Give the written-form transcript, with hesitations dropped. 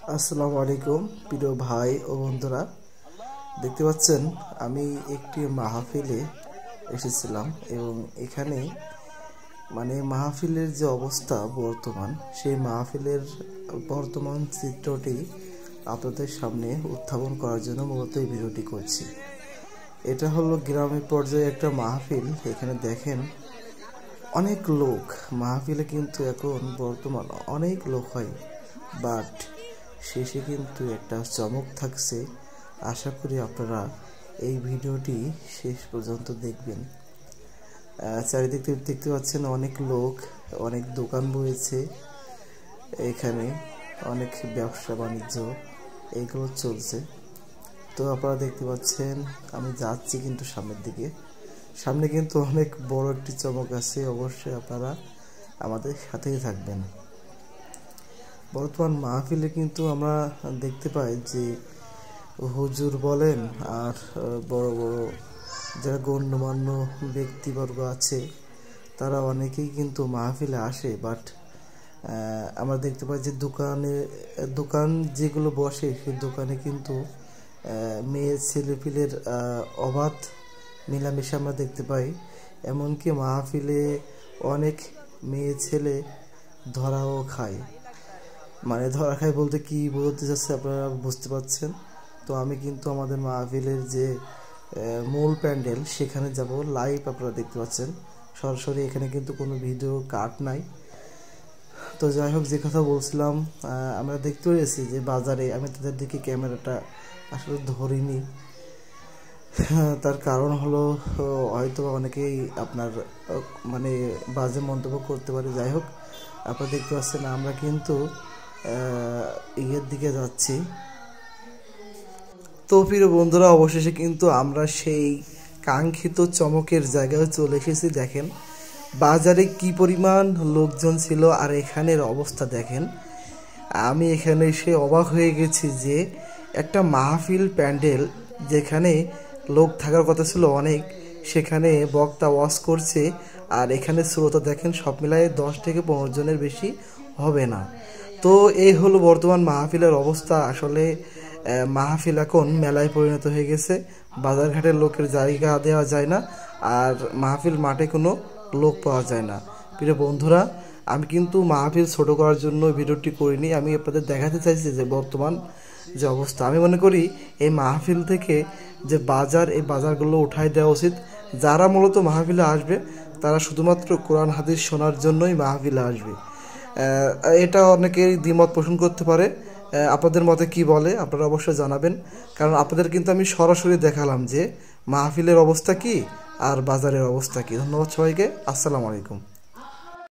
আসসালামু আলাইকুম প্রিয় ভাই ও বন্ধুরা, দেখতে পাচ্ছেন আমি একটি মাহফিলে এসেছিলাম এবং এখানে মাহফিলের যে অবস্থা বর্তমান, সেই মাহফিলের বর্তমান চিত্রটি আপনাদের সামনে উত্থাপন করার জন্য মূলত এই ভিডিওটি করছি। এটা হলো গ্রামের পর্যায়ে একটা মাহফিল। এখানে দেখেন অনেক লোক মাহফিলে, কিন্তু এখন বর্তমান অনেক লোক হয়, বাট শেষে কিন্তু একটা চমক থাকছে। আশা করি আপনারা এই ভিডিওটি শেষ পর্যন্ত দেখবেন। চারিদিকে দেখতে পাচ্ছেন অনেক লোক, অনেক দোকান বসেছে, এখানে অনেক ব্যবসা বাণিজ্য এইগুলো চলছে। তো আপনারা দেখতে পাচ্ছেন আমি যাচ্ছি কিন্তু সামনের দিকে, সামনে কিন্তু অনেক বড় একটি চমক আছে। অবশ্যই আপনারা আমাদের সাথেই থাকবেন। বর্তমান মাহফিলে কিন্তু আমরা দেখতে পাই যে হুজুর বলেন আর বড় বড় যারা গণ্যমান্য ব্যক্তিবর্গ আছে তারা অনেকেই কিন্তু মাহফিলে আসে, বাট আমরা দেখতে পাই যে দোকান যেগুলো বসে সেই দোকানে কিন্তু মেয়ে ছেলেপিলের অবাধ মেলামেশা আমরা দেখতে পাই। এমনকি মাহফিলে অনেক মেয়ে ছেলে ধরাও খায়। ধরা খায় বলতে কি বলতে চাচ্ছে আপনারা বুঝতে পারছেন। তো আমি কিন্তু আমাদের মাহফিলের যে মূল প্যান্ডেল সেখানে যাব, লাইভ আপনারা দেখতে পাচ্ছেন সরাসরি। এখানে কিন্তু কোনো ভিডিও কাট নাই। তো যাই হোক, যে কথা বলছিলাম, আমরা দেখতে পেয়েছি যে বাজারে আমি তাদের দিকে ক্যামেরাটা আসলে ধরিনি। তার কারণ হলো হয়তো অনেকেই আপনার বাজে মন্তব্য করতে পারে। যাই হোক, আপনারা দেখতে পাচ্ছেন আমরা কিন্তু ইয়ের দিকে যাচ্ছি। তো প্রিয় বন্ধুরা, অবশেষে কিন্তু আমরা সেই কাঙ্ক্ষিত চমকের জায়গায় চলে এসেছি। দেখেন বাজারে কি পরিমাণ লোকজন ছিল, আর এখানের অবস্থা দেখেন। আমি এখানে এসে অবাক হয়ে গেছি যে একটা মাহফিল প্যান্ডেল যেখানে লোক থাকার কথা ছিল অনেক, সেখানে বক্তা ওয়াজ করছে, আর এখানে শ্রোতা দেখেন সব মিলায়ে 10 থেকে 15 জনের বেশি হবে না। তো এই হলো বর্তমান মাহফিলের অবস্থা। আসলে মাহফিল এখন মেলায় পরিণত হয়ে গেছে। বাজারঘাটের লোকের জায়গা দেওয়া যায় না, আর মাহফিল মাঠে কোনো লোক পাওয়া যায় না। প্রিয় বন্ধুরা, আমি কিন্তু মাহফিল ছোট করার জন্য ভিডিওটি করিনি। আমি আপনাদের দেখাতে চাইছি যে বর্তমান যে অবস্থা, আমি মনে করি এই মাহফিল থেকে যে বাজার, এই বাজারগুলো উঠাই দেওয়া উচিত। যারা মূলত মাহফিলে আসবে তারা শুধুমাত্র কোরআন হাদিস শোনার জন্যই মাহফিলে আসবে। এটা অনেকেই দ্বিমত পোষণ করতে পারে। আপনাদের মতে কি বলে আপনারা অবশ্যই জানাবেন, কারণ আপনাদের কিন্তু আমি সরাসরি দেখালাম যে মাহফিলের অবস্থা কি আর বাজারের অবস্থা কি। ধন্যবাদ সবাইকে। আসসালামু আলাইকুম।